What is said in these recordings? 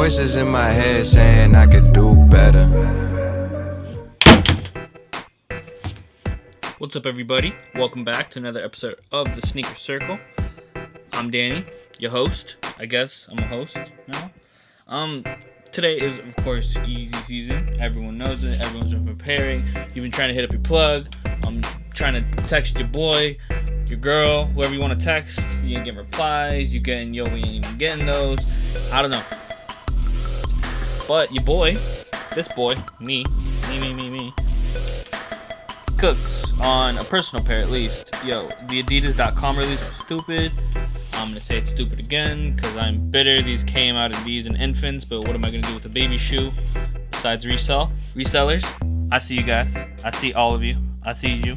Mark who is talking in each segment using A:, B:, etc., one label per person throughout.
A: voices in my head saying I could do better.
B: What's up, everybody? Welcome back to another episode of the Sneaker Circle. I'm Danny, your host. I guess I'm a host now. Today is, of course, Yeezy season. Everyone knows it. Everyone's been preparing. You've been trying to hit up your plug. I'm trying to text your boy, your girl, whoever you want to text. You ain't getting replies. You getting, we ain't even getting those. I don't know. But your boy, this boy, me, cooks on a personal pair at least. The Adidas.com release was stupid. I'm going to say it's stupid again because I'm bitter. These came out of these and infants, but what am I going to do with a baby shoe besides resellers? I see you guys. I see all of you. I see you.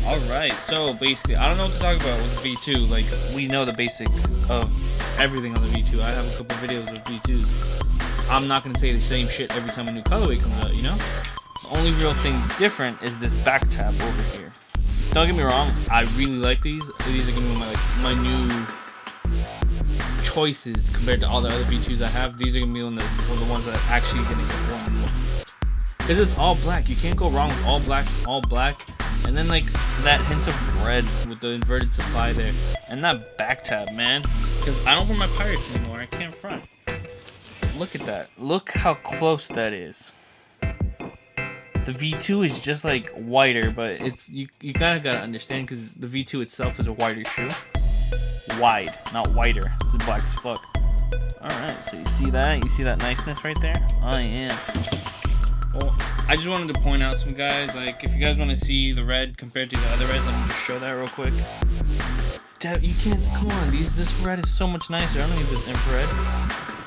B: Alright, so basically, I don't know what to talk about with the V2. Like, we know the basic of everything on the V2. I have a couple videos of V2s. I'm not going to say the same shit every time a new colorway comes out, you know? The only real thing different is this back tab over here. Don't get me wrong, I really like these. These are going to be my new choices compared to all the other V2s I have. These are going to be the ones that are actually going to get worn. Because it's all black. You can't go wrong with all black. And then like that hint of red with the inverted supply there. And that back tab, man. Because I don't wear my Pirates anymore. I can't front. Look at that. Look how close that is. The V2 is just like wider, but it's you kind of gotta understand because the V2 itself is a wider shoe. Wide, not wider. It's black as fuck. Alright, so you see that? You see that niceness right there? Oh yeah. Well, I just wanted to point out some guys, like if you guys want to see the red compared to the other reds, let me just show that real quick. You can't, come on, this red is so much nicer. I don't need this infrared.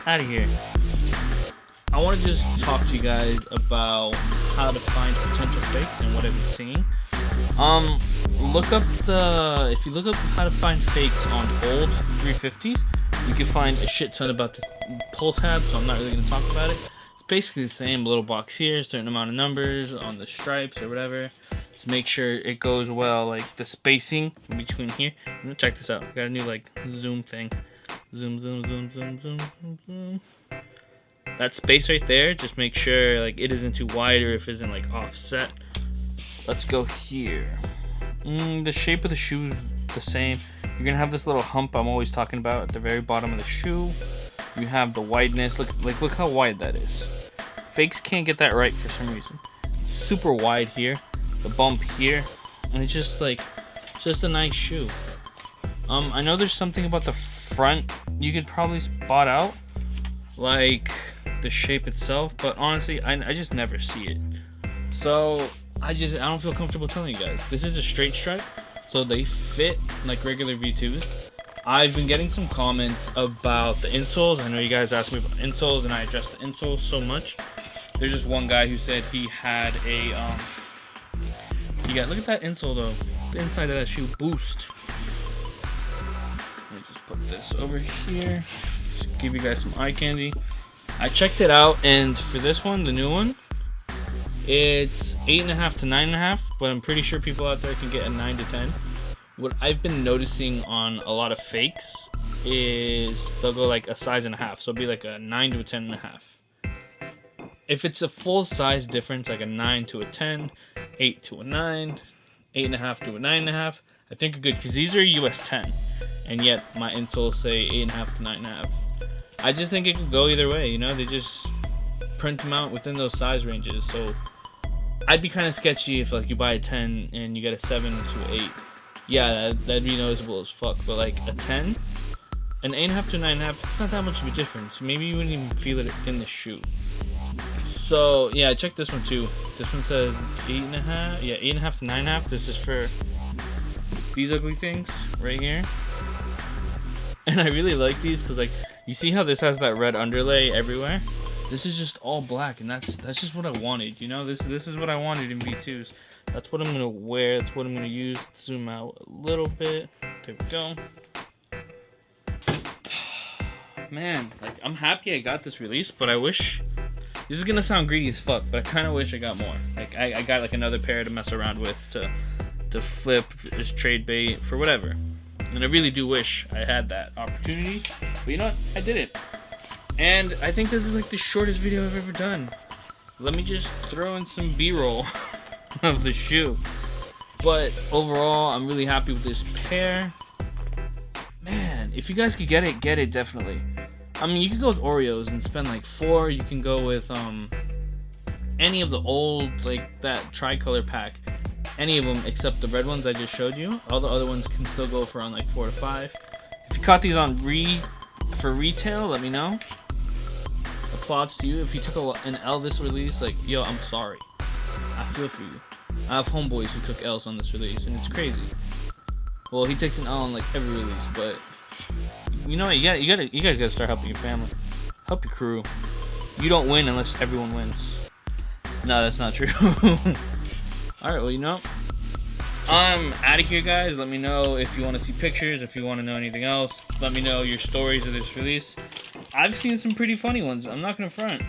B: Out of here. I want to just talk to you guys about how to find potential fakes and what I've been seeing. If you look up how to find fakes on old 350s, you can find a shit ton about the pull tab, so I'm not really going to talk about it. It's basically the same little box here, certain amount of numbers on the stripes or whatever. Just make sure it goes well, like the spacing in between here. Check this out. Got a new like zoom thing. Zoom. That space right there, just make sure like it isn't too wide or if it isn't like offset. Let's go here. The shape of the shoe is the same. You're gonna have this little hump I'm always talking about at the very bottom of the shoe. You have the wideness. Look how wide that is. Fakes can't get that right for some reason. Super wide here, the bump here, and it's just a nice shoe. I know there's something about the front you could probably spot out, like the shape itself, but honestly I just never see it, so I don't feel comfortable telling you guys. This is a straight stripe, so they fit like regular V2s. I've been getting some comments about the insoles. I know you guys asked me about insoles and I addressed the insoles so much. There's just one guy who said he had a look at that insole though, the inside of that shoe, Boost. Let me just put this over here, just give you guys some eye candy. I checked it out, and for this one, the new one, it's 8.5 to 9.5, but I'm pretty sure people out there can get a 9 to 10. What I've been noticing on a lot of fakes is they'll go like a size and a half, so it'll be like a 9 to a 10.5. If it's a full size difference, like a 9 to a 10, 8 to a 9, 8.5 to a 9.5, I think are good, because these are US 10, and yet my insoles say 8.5 to 9.5. I just think it could go either way, you know? They just print them out within those size ranges, so I'd be kind of sketchy if like you buy a 10 and you get a 7 to 8. Yeah, that'd be noticeable as fuck, but like a 10, an 8.5 to 9.5, it's not that much of a difference. Maybe you wouldn't even feel it in the shoe. So yeah, check this one too. This one says 8.5, yeah, 8.5 to 9.5. This is for these ugly things right here. And I really like these because like, you see how this has that red underlay everywhere? This is just all black, and that's just what I wanted, you know? This is what I wanted in V2s. That's what I'm gonna wear. That's what I'm gonna use. Let's zoom out a little bit. There we go. Man, like I'm happy I got this release, but I wish. This is gonna sound greedy as fuck, but I kind of wish I got more. Like I got like another pair to mess around with to flip as trade bait for whatever. And I really do wish I had that opportunity. But you know what? I did it. And I think this is like the shortest video I've ever done. Let me just throw in some B-roll of the shoe. But overall, I'm really happy with this pair. Man, if you guys could get it definitely. I mean, you could go with Oreos and spend like $4. You can go with any of the old, like that tricolor pack. Any of them except the red ones I just showed you. All the other ones can still go for around like $4 to $5. If you caught these on for retail, let me know. Applauds to you. If you took an L this release, like, yo, I'm sorry. I feel for you. I have homeboys who took L's on this release, and it's crazy. Well, he takes an L on like every release, but you know, you guys gotta start helping your family, help your crew. You don't win unless everyone wins. No, that's not true. All right, well, you know, I'm out of here, guys. Let me know if you want to see pictures, if you want to know anything else. Let me know your stories of this release. I've seen some pretty funny ones. I'm not gonna front.